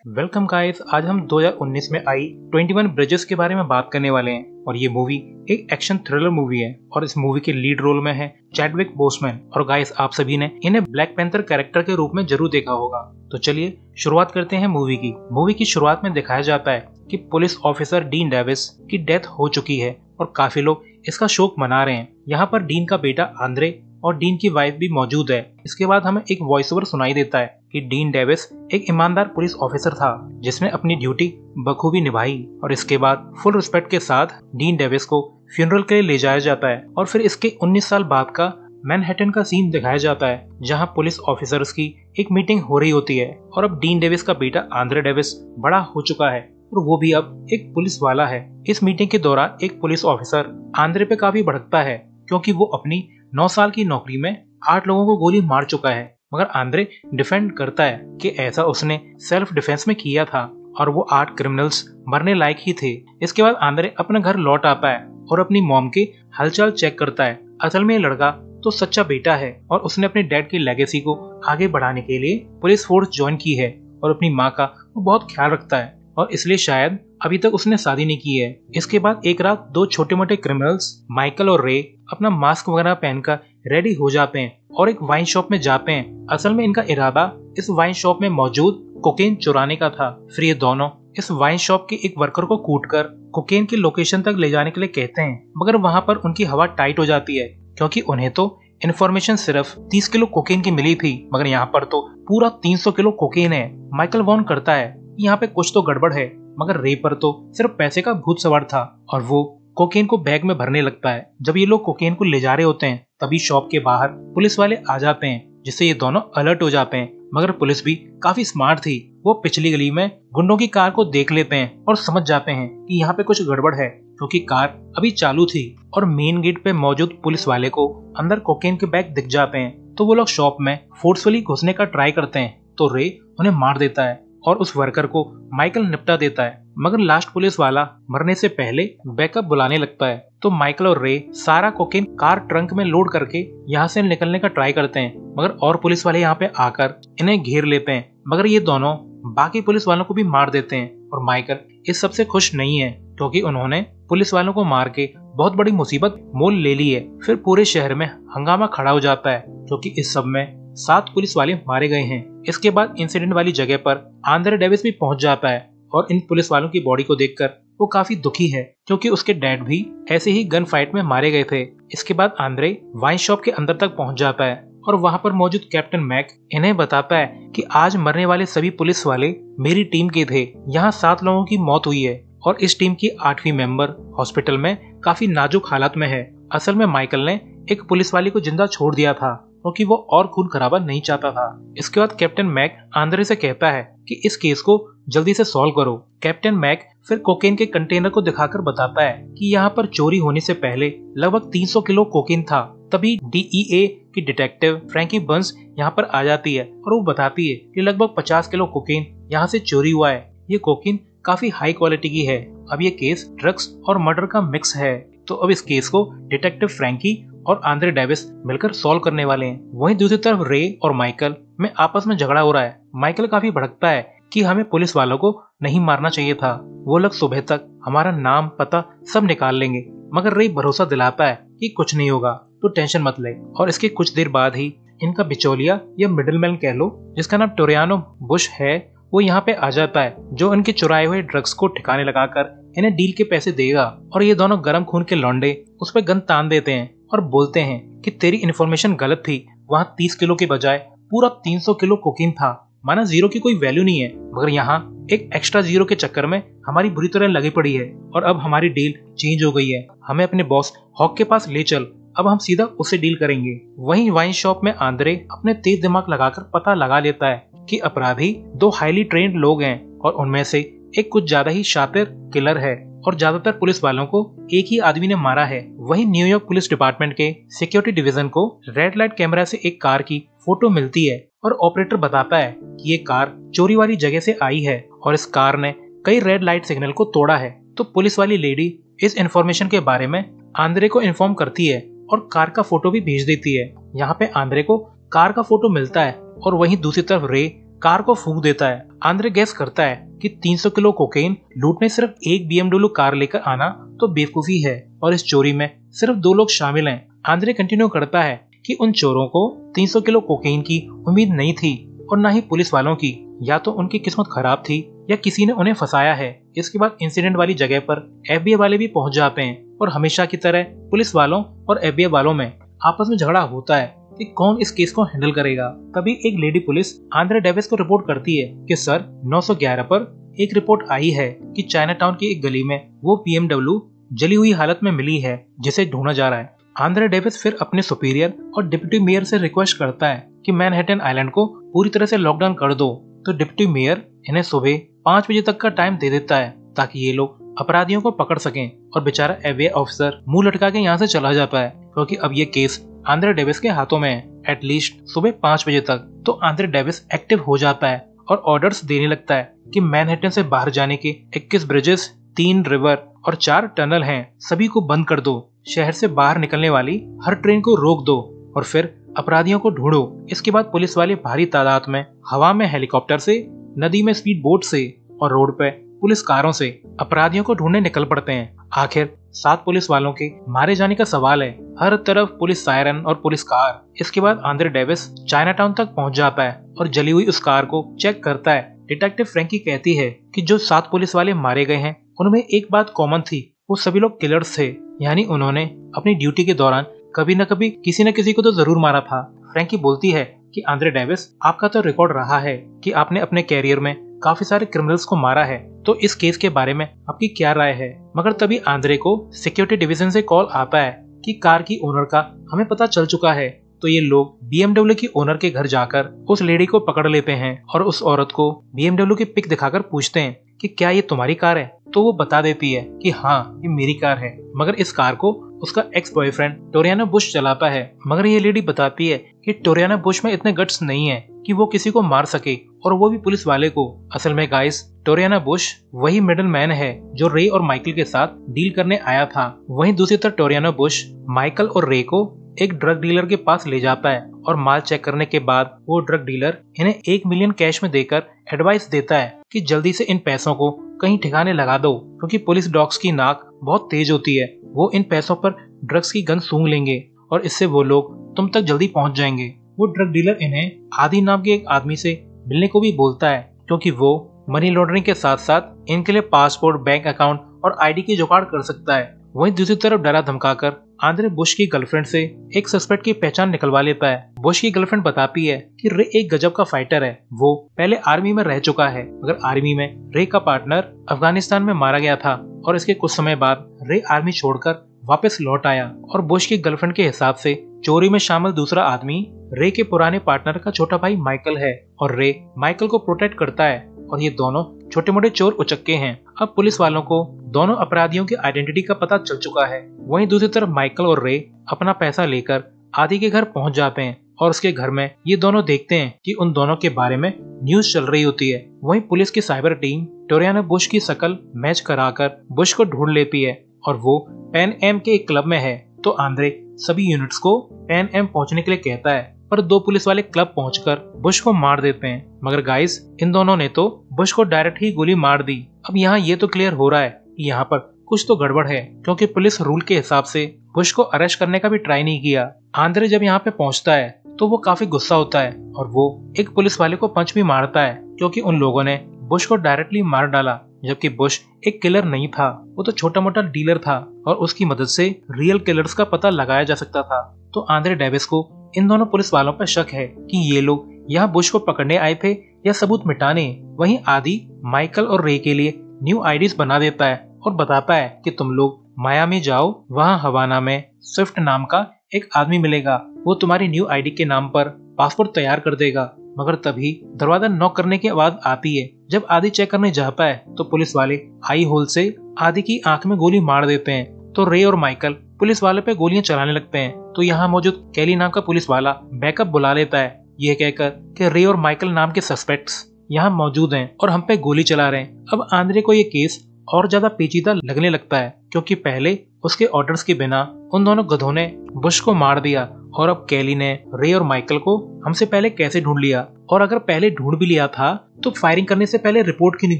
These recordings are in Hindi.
Welcome guys. आज हम 2019 में आई 21 ब्रिजेस के बारे में बात करने वाले हैं और ये मूवी एक एक्शन थ्रिलर मूवी है और इस मूवी के लीड रोल में है चैडविक बोसमैन। और गाइस, आप सभी ने इन्हें ब्लैक पैंथर कैरेक्टर के रूप में जरूर देखा होगा। तो चलिए शुरुआत करते हैं मूवी की शुरुआत में दिखाया जाता है कि पुलिस ऑफिसर डीन डेविस की डेथ हो चुकी है और काफी लोग इसका शोक मना रहे हैं। यहाँ पर डीन का बेटा आंद्रे और डीन की वाइफ भी मौजूद है। इसके बाद हमें एक वॉइस ओवर सुनाई देता है कि डीन डेविस एक ईमानदार पुलिस ऑफिसर था जिसने अपनी ड्यूटी बखूबी निभाई। और इसके बाद फुल रिस्पेक्ट के साथ डीन डेविस को फ्यूनरल के लिए ले जाया जाता है और फिर इसके 19 साल बाद का मैनहट्टन का सीन दिखाया जाता है जहां पुलिस ऑफिसर्स की एक मीटिंग हो रही होती है। और अब डीन डेविस का बेटा आंद्रे डेविस बड़ा हो चुका है और वो भी अब एक पुलिस वाला है। इस मीटिंग के दौरान एक पुलिस ऑफिसर आंद्रे पे काफी भड़कता है क्योंकि वो अपनी 9 साल की नौकरी में 8 लोगों को गोली मार चुका है, मगर आंद्रे डिफेंड करता है कि ऐसा उसने सेल्फ डिफेंस में किया था और वो 8 क्रिमिनल्स मरने लायक ही थे। इसके बाद आंद्रे अपने घर लौट आता है और अपनी मॉम की हालचाल चेक करता है। असल में ये लड़का तो सच्चा बेटा है और उसने अपने डैड की लेगेसी को आगे बढ़ाने के लिए पुलिस फोर्स ज्वाइन की है और अपनी माँ का वो बहुत ख्याल रखता है और इसलिए शायद अभी तक उसने शादी नहीं की है। इसके बाद एक रात 2 छोटे मोटे क्रिमिनल्स माइकल और रे अपना मास्क वगैरह पहनकर रेडी हो जाते हैं और एक वाइन शॉप में जाते हैं। असल में इनका इरादा इस वाइन शॉप में मौजूद कोकेन चुराने का था। फिर ये दोनों इस वाइन शॉप के एक वर्कर को कूटकर कोकेन की लोकेशन तक ले जाने के लिए कहते हैं, मगर वहाँ पर उनकी हवा टाइट हो जाती है क्योंकि उन्हें तो इन्फॉर्मेशन सिर्फ 30 किलो कोकेन की मिली थी, मगर यहाँ पर तो पूरा 300 किलो कोकेन है। माइकल वॉर्न करता है यहाँ पे कुछ तो गड़बड़ है, मगर रे पर तो सिर्फ पैसे का भूत सवार था और वो कोकेन को बैग में भरने लगता है। जब ये लोग कोकेन को ले जा रहे होते हैं तभी शॉप के बाहर पुलिस वाले आ जाते हैं जिससे ये दोनों अलर्ट हो जाते हैं, मगर पुलिस भी काफी स्मार्ट थी। वो पिछली गली में गुंडों की कार को देख लेते हैं और समझ जाते हैं कि यहाँ पे कुछ गड़बड़ है क्योंकि कार अभी चालू थी और मेन गेट पे मौजूद पुलिस वाले को अंदर कोकेन के बैग दिख जाते हैं। तो वो लोग शॉप में फोर्सफुली घुसने का ट्राई करते हैं तो रे उन्हें मार देता है और उस वर्कर को माइकल निपटा देता है, मगर लास्ट पुलिस वाला मरने से पहले बैकअप बुलाने लगता है। तो माइकल और रे सारा कोकेन कार ट्रंक में लोड करके यहाँ से निकलने का ट्राई करते हैं, मगर और पुलिस वाले यहाँ पे आकर इन्हें घेर लेते हैं, मगर ये दोनों बाकी पुलिस वालों को भी मार देते हैं। और माइकल इस सबसे खुश नहीं है क्योंकि उन्होंने पुलिस वालों को मार के बहुत बड़ी मुसीबत मोल ले ली है। फिर पूरे शहर में हंगामा खड़ा हो जाता है क्योंकि इस सब में 7 पुलिस वाले मारे गए हैं। इसके बाद इंसिडेंट वाली जगह पर आंद्रे डेविस भी पहुंच जाता है और इन पुलिस वालों की बॉडी को देखकर वो काफी दुखी है क्योंकि उसके डैड भी ऐसे ही गन फाइट में मारे गए थे। इसके बाद आंद्रे वाइन शॉप के अंदर तक पहुंच जाता है और वहां पर मौजूद कैप्टन मैक इन्हें बताता है कि आज मरने वाले सभी पुलिस वाले मेरी टीम के थे। यहाँ 7 लोगों की मौत हुई है और इस टीम की 8वीं मेंबर हॉस्पिटल में काफी नाजुक हालत में है। असल में माइकल ने एक पुलिस वाले को जिंदा छोड़ दिया था क्योंकि वो और खून खराबा नहीं चाहता था। इसके बाद कैप्टन मैक आंद्रे से कहता है कि इस केस को जल्दी से सॉल्व करो। कैप्टन मैक फिर कोकेन के कंटेनर को दिखाकर बताता है कि यहाँ पर चोरी होने से पहले लगभग 300 किलो कोकेन था। तभी डीईए की डिटेक्टिव फ्रैंकी बर्न्स यहाँ पर आ जाती है और वो बताती है कि लगभग 50 किलो कोकेन यहाँ से चोरी हुआ है। ये कोकेन काफी हाई क्वालिटी की है। अब ये केस ड्रग्स और मर्डर का मिक्स है, तो अब इस केस को डिटेक्टिव फ्रैंकी और आंद्रे डेविस मिलकर सॉल्व करने वाले हैं। वहीं दूसरी तरफ रे और माइकल में आपस में झगड़ा हो रहा है। माइकल काफी भड़कता है कि हमें पुलिस वालों को नहीं मारना चाहिए था, वो लोग सुबह तक हमारा नाम पता सब निकाल लेंगे, मगर रे भरोसा दिलाता है कि कुछ नहीं होगा, तो टेंशन मत ले। और इसके कुछ देर बाद ही इनका बिचौलिया या मिडिलमैन कह लो जिसका नाम टोरियानो बुश है, वो यहाँ पे आ जाता है जो इनके चुराए हुए ड्रग्स को ठिकाने लगाकर इन्हें डील के पैसे देगा। और ये दोनों गरम खून के लौंडे उस पर गन तान देते हैं और बोलते हैं कि तेरी इन्फॉर्मेशन गलत थी, वहाँ 30 किलो के बजाय पूरा 300 किलो कोकीन था। माना जीरो की कोई वैल्यू नहीं है, मगर यहाँ एक एक्स्ट्रा जीरो के चक्कर में हमारी बुरी तरह लगी पड़ी है और अब हमारी डील चेंज हो गई है। हमें अपने बॉस हॉक के पास ले चल, अब हम सीधा उससे डील करेंगे। वहीं वाइन शॉप में आंद्रे अपने तेज दिमाग लगाकर पता लगा लेता है कि अपराधी 2 हाईली ट्रेन्ड लोग हैं और उनमें से एक कुछ ज्यादा ही शातिर किलर है और ज्यादातर पुलिस वालों को एक ही आदमी ने मारा है। वहीं न्यूयॉर्क पुलिस डिपार्टमेंट के सिक्योरिटी डिवीजन को रेड लाइट कैमरा से एक कार की फोटो मिलती है और ऑपरेटर बताता है कि ये कार चोरी वाली जगह से आई है और इस कार ने कई रेड लाइट सिग्नल को तोड़ा है। तो पुलिस वाली लेडी इस इंफॉर्मेशन के बारे में आंद्रे को इन्फॉर्म करती है और कार का फोटो भी भेज देती है। यहाँ पे आंद्रे को कार का फोटो मिलता है और वहीं दूसरी तरफ रे कार को फूंक देता है। आंद्रे गैस करता है कि 300 किलो कोकेन लूटने सिर्फ एक BMW कार लेकर आना तो बेवकूफी है और इस चोरी में सिर्फ 2 लोग शामिल हैं। आंद्रे कंटिन्यू करता है कि उन चोरों को 300 किलो कोकेन की उम्मीद नहीं थी और न ही पुलिस वालों की। या तो उनकी किस्मत खराब थी या किसी ने उन्हें फंसाया है। इसके बाद इंसिडेंट वाली जगह पर FBI वाले भी पहुंच जाते हैं और हमेशा की तरह पुलिस वालों और FBI वालों में आपस में झगड़ा होता है कि कौन इस केस को हैंडल करेगा। तभी एक लेडी पुलिस आंद्रे डेविस को रिपोर्ट करती है कि सर 911 पर एक रिपोर्ट आई है कि चाइना टाउन की एक गली में वो BMW जली हुई हालत में मिली है जिसे ढूंढा जा रहा है। आंद्रे डेविस फिर अपने सुपीरियर और डिप्टी मेयर से रिक्वेस्ट करता है कि मैनहट्टन आइलैंड को पूरी तरह से लॉकडाउन कर दो। तो डिप्टी मेयर इन्हें सुबह 5 बजे तक का टाइम दे देता है ताकि ये लोग अपराधियों को पकड़ सकें और बेचारा FBI ऑफिसर मुंह लटका के यहाँ से चला जाता है क्योंकि अब ये केस आंद्रे डेविस के हाथों में है एटलीस्ट सुबह 5 बजे तक। तो आंद्रे डेविस एक्टिव हो जाता है और ऑर्डर्स देने लगता है कि मैनहट्टन से बाहर जाने के 21 ब्रिजेस, 3 रिवर और 4 टनल हैं, सभी को बंद कर दो। शहर से बाहर निकलने वाली हर ट्रेन को रोक दो और फिर अपराधियों को ढूंढो। इसके बाद पुलिस वाले भारी तादाद में हवा में हेलीकॉप्टर से, नदी में स्पीड बोट से और रोड पे पुलिस कारों से अपराधियों को ढूंढने निकल पड़ते हैं। आखिर 7 पुलिस वालों के मारे जाने का सवाल है। हर तरफ पुलिस सायरन और पुलिस कार। इसके बाद आंद्रे डेविस चाइना टाउन तक पहुंच जाता है और जली हुई उस कार को चेक करता है। डिटेक्टिव फ्रैंकी कहती है कि जो 7 पुलिस वाले मारे गए हैं उनमें एक बात कॉमन थी, वो सभी लोग किलर्स थे, यानी उन्होंने अपनी ड्यूटी के दौरान कभी न कभी किसी न किसी को तो जरूर मारा था। फ्रैंकी बोलती है कि आंद्रे डेविस, आपका तो रिकॉर्ड रहा है कि आपने अपने कैरियर में काफी सारे क्रिमिनल्स को मारा है, तो इस केस के बारे में आपकी क्या राय है। मगर तभी आंद्रे को सिक्योरिटी डिवीजन से कॉल आता है कि कार की ओनर का हमें पता चल चुका है। तो ये लोग BMW की ओनर के घर जाकर उस लेडी को पकड़ लेते हैं और उस औरत को BMW की पिक दिखाकर पूछते हैं कि क्या ये तुम्हारी कार है। तो वो बता देती है कि हाँ, ये मेरी कार है, मगर इस कार को उसका एक्स बॉयफ्रेंड टोरियाना बुश चलाता है। मगर ये लेडी बताती है कि टोरियाना बुश में इतने गट्स नहीं है कि वो किसी को मार सके, और वो भी पुलिस वाले को। असल में गाइस, टोरियाना बुश वही मिडल मैन है जो रे और माइकल के साथ डील करने आया था। वहीं दूसरी तरफ टोरियाना बुश माइकल और रे को एक ड्रग डीलर के पास ले जाता है और माल चेक करने के बाद वो ड्रग डीलर इन्हें 1 मिलियन कैश में देकर एडवाइस देता है कि जल्दी से इन पैसों को कहीं ठिकाने लगा दो, क्योंकि पुलिस डॉग्स की नाक बहुत तेज होती है। वो इन पैसों पर ड्रग्स की गन सूंघ लेंगे और इससे वो लोग तुम तक जल्दी पहुंच जाएंगे। वो ड्रग डीलर इन्हें आदि नाम के एक आदमी से मिलने को भी बोलता है, क्योंकि वो मनी लॉन्ड्रिंग के साथ साथ इनके लिए पासपोर्ट, बैंक अकाउंट और ID की जुगाड़ कर सकता है। वहीं दूसरी तरफ डरा धमकाकर आंद्रे बुश की गर्लफ्रेंड से एक सस्पेक्ट की पहचान निकलवा लेता है। बुश की गर्लफ्रेंड बताती है कि रे एक गजब का फाइटर है, वो पहले आर्मी में रह चुका है, मगर आर्मी में रे का पार्टनर अफगानिस्तान में मारा गया था और इसके कुछ समय बाद रे आर्मी छोड़कर वापस लौट आया। और बुश की गर्लफ्रेंड के हिसाब से चोरी में शामिल दूसरा आदमी रे के पुराने पार्टनर का छोटा भाई माइकल है और रे माइकल को प्रोटेक्ट करता है और ये दोनों छोटे मोटे चोर उचक्के हैं। अब पुलिस वालों को दोनों अपराधियों की आइडेंटिटी का पता चल चुका है। वहीं दूसरी तरफ माइकल और रे अपना पैसा लेकर आदि के घर पहुंच जाते हैं और उसके घर में ये दोनों देखते हैं कि उन दोनों के बारे में न्यूज चल रही होती है। वहीं पुलिस की साइबर टीम टोरियाना बुश की शक्ल मैच कराकर बुश को ढूंढ लेती है और वो पैन एम के एक क्लब में है। तो आंद्रे सभी यूनिट्स को पैन एम पहुंचने के लिए कहता है, पर 2 पुलिस वाले क्लब पहुंचकर बुश को मार देते हैं। मगर गाइस, इन दोनों ने तो बुश को डायरेक्ट ही गोली मार दी। अब यहाँ ये तो क्लियर हो रहा है कि यहाँ पर कुछ तो गड़बड़ है, क्योंकि पुलिस रूल के हिसाब से बुश को अरेस्ट करने का भी ट्राई नहीं किया। आंद्रे जब यहाँ पे पहुंचता है तो वो काफी गुस्सा होता है और वो एक पुलिस वाले को पंच भी मारता है, क्योंकि उन लोगों ने बुश को डायरेक्टली मार डाला, जबकि बुश एक किलर नहीं था, वो तो छोटा मोटा डीलर था और उसकी मदद से रियल किलर्स का पता लगाया जा सकता था। तो आंद्रे डेविस को इन दोनों पुलिस वालों पर शक है कि ये लोग यहाँ बुश को पकड़ने आए थे या सबूत मिटाने। वहीं आदि माइकल और रे के लिए न्यू आईडीज बना देता है और बताता है कि तुम लोग मायामी जाओ, वहाँ हवाना में स्विफ्ट नाम का एक आदमी मिलेगा, वो तुम्हारी न्यू आईडी के नाम पर पासपोर्ट तैयार कर देगा। मगर तभी दरवाजा नॉक करने की आवाज आती है। जब आदि चेक करने जाता है तो पुलिस वाले आई होल से आदि की आंख में गोली मार देते हैं। तो रे और माइकल पुलिस वाले पे गोलियां चलाने लगते हैं। तो यहाँ मौजूद कैली नाम का पुलिस वाला बैकअप बुला लेता है, यह कहकर कि रे और माइकल नाम के सस्पेक्ट्स यहाँ मौजूद हैं और हम पे गोली चला रहे हैं। अब आंद्रे को ये केस और ज्यादा पेचीदा लगने लगता है, क्योंकि पहले उसके ऑर्डर्स के बिना उन दोनों गधों ने बुश को मार दिया और अब कैली ने रे और माइकल को हमसे पहले कैसे ढूंढ लिया, और अगर पहले ढूंढ भी लिया था तो फायरिंग करने से पहले रिपोर्ट क्यों नहीं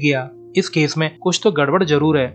किया। इस केस में कुछ तो गड़बड़ जरूर है।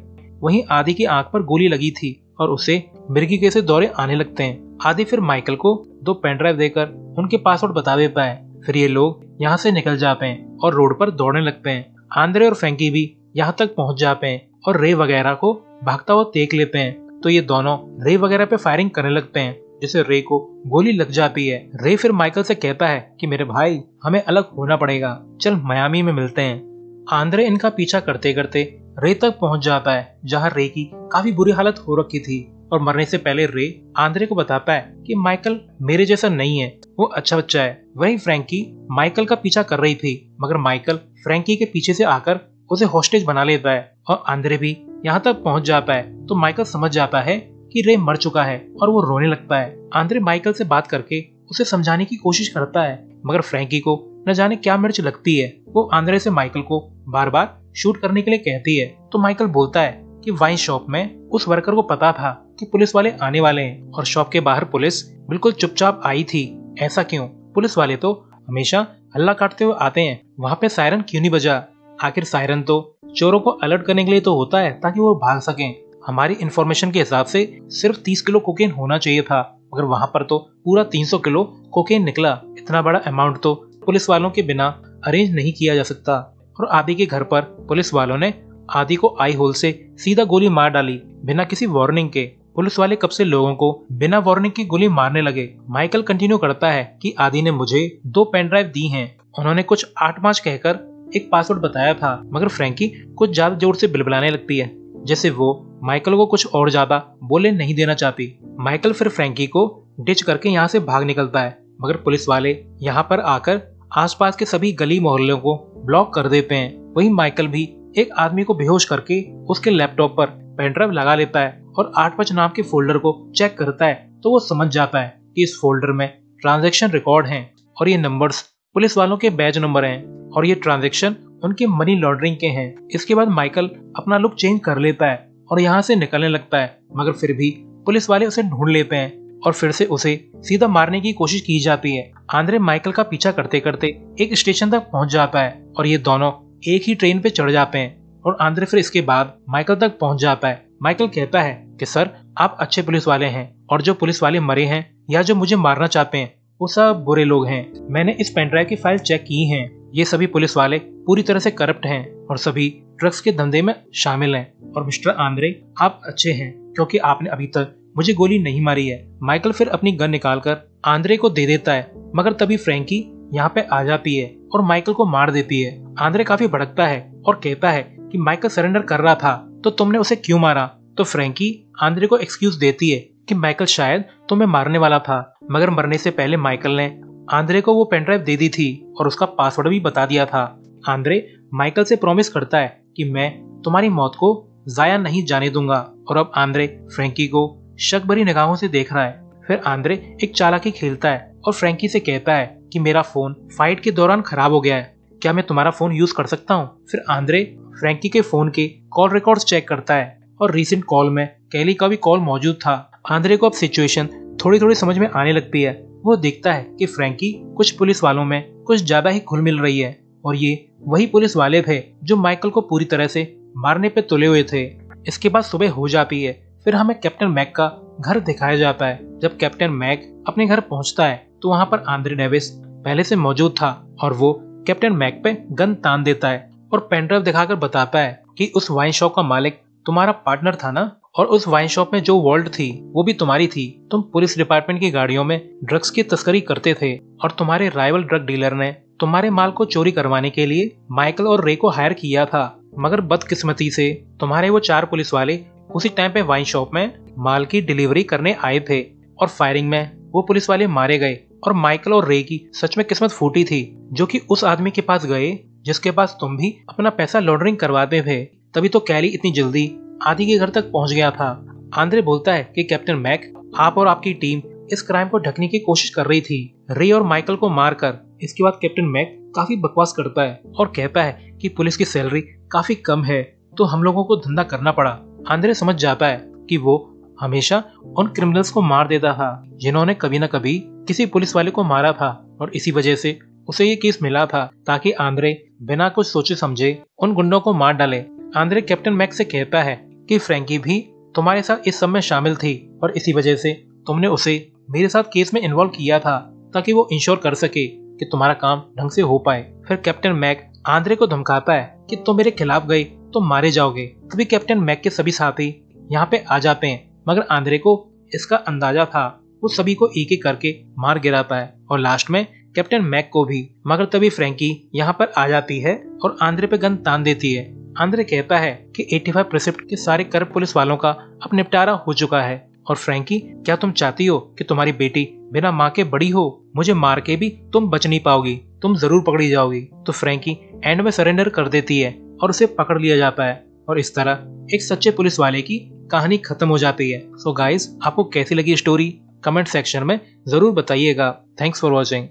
वहीं आदि की आंख पर गोली लगी थी और उसे मिर्गी के से दौरे आने लगते हैं। आदि फिर माइकल को 2 पेन ड्राइव देकर उनके पासवर्ड बता देता है। फिर ये लोग यहाँ से निकल जाते हैं और रोड पर दौड़ने लगते हैं। आंद्रे और फ्रैंकी भी यहाँ तक पहुँच जाते हैं और रे वगैरह को भागता हुआ देख लेते हैं। तो ये दोनों रे वगैरह पे फायरिंग करने लगते हैं, जिससे रे को गोली लग जाती है। रे फिर माइकल से कहता है कि मेरे भाई हमें अलग होना पड़ेगा, चल मियामी में मिलते हैं। आंद्रे इनका पीछा करते करते रे तक पहुंच जाता है, जहां रे की काफी बुरी हालत हो रखी थी। और मरने से पहले रे आंद्रे को बताता है कि माइकल मेरे जैसा नहीं है, वो अच्छा बच्चा है। वहीं फ्रैंकी माइकल का पीछा कर रही थी, मगर माइकल फ्रैंकी के पीछे से आकर उसे हॉस्टेज बना लेता है और आंद्रे भी यहाँ तक पहुंच जाता है। तो माइकल समझ जाता है कि रे मर चुका है और वो रोने लगता है। आंद्रे माइकल से बात करके उसे समझाने की कोशिश करता है, मगर फ्रैंकी को न जाने क्या मिर्च लगती है। वो आंद्रे से माइकल को बार बार शूट करने के लिए कहती है। तो माइकल बोलता है कि वाइन शॉप में उस वर्कर को पता था कि पुलिस वाले आने वाले हैं और शॉप के बाहर पुलिस बिल्कुल चुपचाप आई थी। ऐसा क्यों? पुलिस वाले तो हमेशा हल्ला काटते हुए आते हैं, वहाँ पे सायरन क्यों नहीं बजा? आखिर सायरन तो चोरों को अलर्ट करने के लिए तो होता है ताकि वो भाग सकें। हमारी इंफॉर्मेशन के हिसाब से सिर्फ 30 किलो कोकेन होना चाहिए था, मगर वहाँ पर तो पूरा 300 किलो कोकेन निकला। इतना बड़ा अमाउंट तो पुलिस वालों के बिना अरेंज नहीं किया जा सकता। और आदि के घर पर पुलिस वालों ने आदि को आई होल से सीधा गोली मार डाली बिना किसी वार्निंग के। पुलिस वाले कब से लोगों को बिना वार्निंग की गोली मारने लगे। माइकल कंटिन्यू करता है कि आदि ने मुझे 2 पेन ड्राइव दी हैं। उन्होंने कुछ 8-5 कहकर एक पासवर्ड बताया था, मगर फ्रैंकी कुछ ज्यादा जोर से बिलबिलाने लगती है, जैसे वो माइकल को कुछ और ज्यादा बोले नहीं देना चाहती। माइकल फिर फ्रैंकी को डिच करके यहाँ से भाग निकलता है, मगर पुलिस वाले यहाँ पर आकर आसपास के सभी गली मोहल्लों को ब्लॉक कर देते हैं। वहीं माइकल भी एक आदमी को बेहोश करके उसके लैपटॉप पर पेन ड्राइव लगा लेता है और 8-5 नाम के फोल्डर को चेक करता है। तो वो समझ जाता है कि इस फोल्डर में ट्रांजैक्शन रिकॉर्ड हैं और ये नंबर्स पुलिस वालों के बैज नंबर हैं और ये ट्रांजैक्शन उनके मनी लॉन्ड्रिंग के हैं। इसके बाद माइकल अपना लुक चेंज कर लेता है और यहाँ से निकलने लगता है, मगर फिर भी पुलिस वाले उसे ढूंढ लेते हैं और फिर से उसे सीधा मारने की कोशिश की जाती है। आंद्रे माइकल का पीछा करते करते एक स्टेशन तक पहुंच जाता है और ये दोनों एक ही ट्रेन पे चढ़ जाते हैं और आंद्रे फिर इसके बाद माइकल तक पहुंच जाता है। माइकल कहता है कि सर आप अच्छे पुलिस वाले हैं और जो पुलिस वाले मरे हैं या जो मुझे मारना चाहते हैं वो सब बुरे लोग हैं। मैंने इस पेन ड्राइव की फाइल चेक की है, ये सभी पुलिस वाले पूरी तरह से करप्ट हैं और सभी ड्रग्स के धंधे में शामिल हैं। और मिस्टर आंद्रे आप अच्छे हैं क्योंकि आपने अभी तक मुझे गोली नहीं मारी है। माइकल फिर अपनी गन निकालकर आंद्रे को दे देता है, मगर तभी फ्रैंकी यहाँ पे आ जाती है और माइकल को मार देती है। आंद्रे काफी भड़कता है और कहता है कि माइकल सरेंडर कर रहा था तो तुमने उसे क्यों मारा? तो फ्रैंकी आंद्रे को एक्सक्यूज देती है कि माइकल शायद तुम्हें मारने वाला था, मगर मरने से पहले माइकल ने आंद्रे को वो पेन ड्राइव दे दी थी और उसका पासवर्ड भी बता दिया था। आंद्रे माइकल से प्रॉमिस करता है कि मैं तुम्हारी मौत को जाया नहीं जाने दूंगा और अब आंद्रे फ्रैंकी को शक भरी निगाहों से देख रहा है। फिर आंद्रे एक चालाकी खेलता है और फ्रैंकी से कहता है कि मेरा फोन फाइट के दौरान खराब हो गया है, क्या मैं तुम्हारा फोन यूज कर सकता हूँ? फिर आंद्रे फ्रैंकी के फोन के कॉल रिकॉर्ड्स चेक करता है और रीसेंट कॉल में कैली का भी कॉल मौजूद था। आंद्रे को अब सिचुएशन थोड़ी थोड़ी समझ में आने लगती है। वो देखता है कि फ्रैंकी कुछ पुलिस वालों में कुछ ज्यादा ही घुल मिल रही है और ये वही पुलिस वाले थे जो माइकल को पूरी तरह से मारने पे तुले हुए थे। इसके बाद सुबह हो जाती है। फिर हमें कैप्टन मैक का घर दिखाया जाता है। जब कैप्टन मैक अपने घर पहुंचता है तो वहाँ पर आंद्रे डेविस पहले से मौजूद था और वो कैप्टन मैक पे गन तान देता है और पेन ड्राइव दिखाकर बताता है कि उस वाइन शॉप का मालिक तुम्हारा पार्टनर था ना, और उस वाइन शॉप में जो वॉल्ट थी वो भी तुम्हारी थी। तुम पुलिस डिपार्टमेंट की गाड़ियों में ड्रग्स की तस्करी करते थे और तुम्हारे राइवल ड्रग डीलर ने तुम्हारे माल को चोरी करवाने के लिए माइकल और रे को हायर किया था, मगर बदकिस्मती से तुम्हारे वो 4 पुलिस वाले उसी टाइम पे वाइन शॉप में माल की डिलीवरी करने आए थे और फायरिंग में वो पुलिस वाले मारे गए और माइकल और रे की सच में किस्मत फूटी थी, जो कि उस आदमी के पास गए जिसके पास तुम भी अपना पैसा लॉन्ड्रिंग करवाते थे। तभी तो कैली इतनी जल्दी आदि के घर तक पहुंच गया था। आंद्रे बोलता है कि कैप्टन मैक आप और आपकी टीम इस क्राइम को ढकने की कोशिश कर रही थी रे और माइकल को मारकर। इसके बाद कैप्टन मैक काफी बकवास करता है और कहता है कि पुलिस की सैलरी काफी कम है तो हम लोगों को धंधा करना पड़ा। आंद्रे समझ जाता है कि वो हमेशा उन क्रिमिनल्स को मार देता था जिन्होंने कभी न कभी किसी पुलिस वाले को मारा था, और इसी वजह से उसे ये केस मिला था ताकि आंद्रे बिना कुछ सोचे समझे उन गुंडों को मार डाले। आंद्रे कैप्टन मैक से कहता है कि फ्रैंकी भी तुम्हारे साथ इस सब में शामिल थी और इसी वजह से तुमने उसे मेरे साथ केस में इन्वॉल्व किया था ताकि वो इंश्योर कर सके कि तुम्हारा काम ढंग से हो पाए। फिर कैप्टन मैक आंद्रे को धमकाता है कि तुम मेरे खिलाफ गए तो मारे जाओगे। तभी कैप्टन मैक के सभी साथी यहाँ पे आ जाते हैं, मगर आंद्रे को इसका अंदाजा था। वो सभी को एक एक करके मार गिराता है और लास्ट में कैप्टन मैक को भी। मगर तभी फ्रैंकी यहाँ पर आ जाती है और आंद्रे पे गन तान देती है। आंद्रे कहता है कि 85% के सारे करप्ट पुलिस वालों का अब निपटारा हो चुका है। और फ्रैंकी, क्या तुम चाहती हो कि तुम्हारी बेटी बिना माँ के बड़ी हो? मुझे मार के भी तुम बच नहीं पाओगी, तुम जरूर पकड़ी जाओगी। तो फ्रैंकी एंड में सरेंडर कर देती है और उसे पकड़ लिया जाता है और इस तरह एक सच्चे पुलिस वाले की कहानी खत्म हो जाती है। सो गाइस, आपको कैसी लगी स्टोरी कमेंट सेक्शन में जरूर बताइएगा। Thanks for watching.